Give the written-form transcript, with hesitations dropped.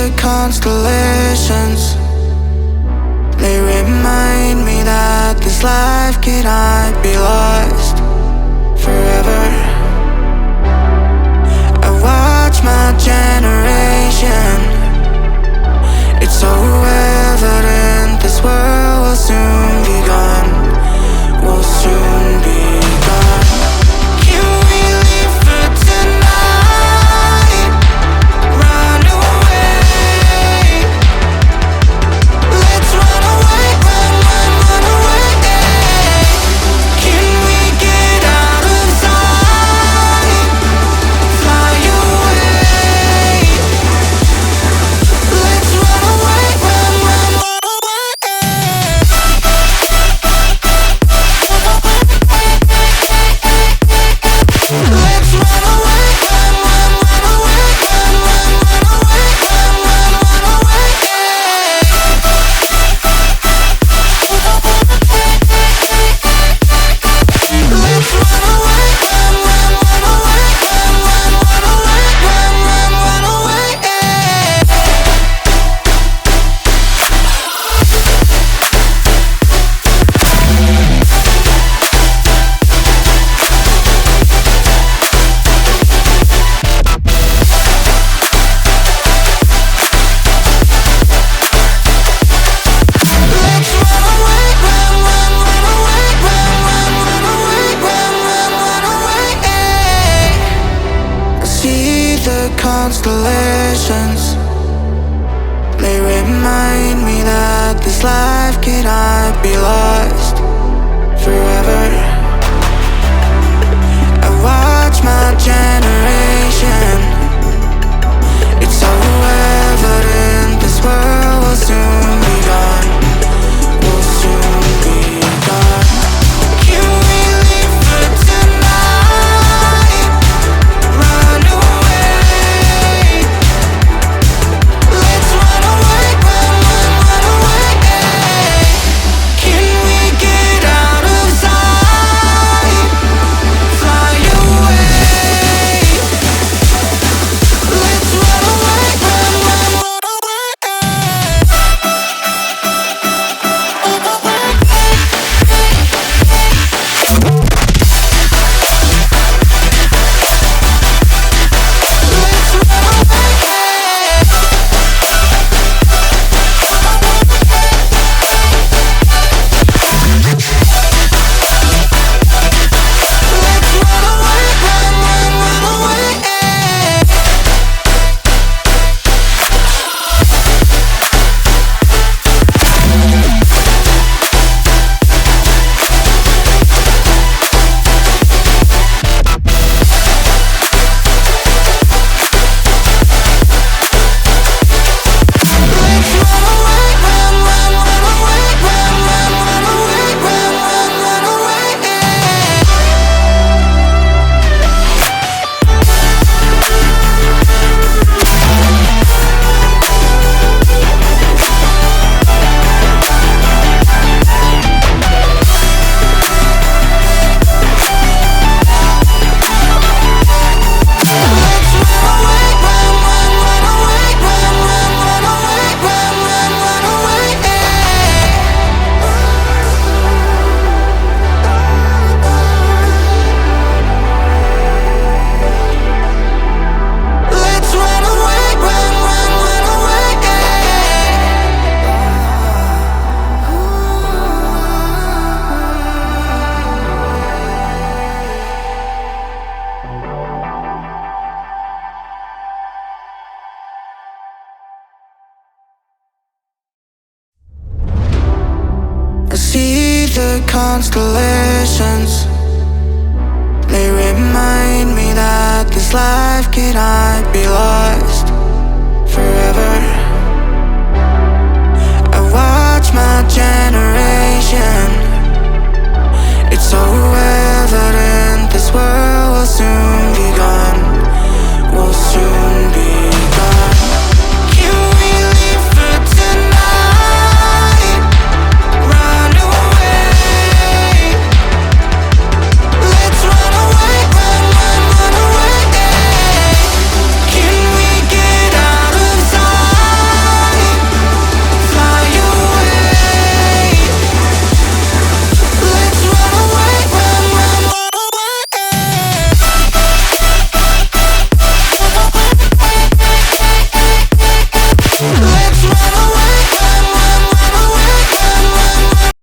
the constellations. They remind me that this life cannot be lost forever. I watch my generation. It's so evident this world will soon be gone. Will soon be gone. Can we leave for tonight? Run away. Let's run away, run away. Can we get out of sight? Fly away. Let's run away, run away. Let's run away, run away, run away, run away. Let's run away, run away, run away. Constellations, they remind me that this life cannot be lost forever. I watch my generation. It's so evident this world will soon be gone. Will soon be gone. Can we leave for tonight? Run away. Let's run away, run away. Can we get out of sight? Fly away. Let's run away, run away. I see the constellations. They remind me that this life cannot be lost forever. I watch my generation. It's so evident this world will soon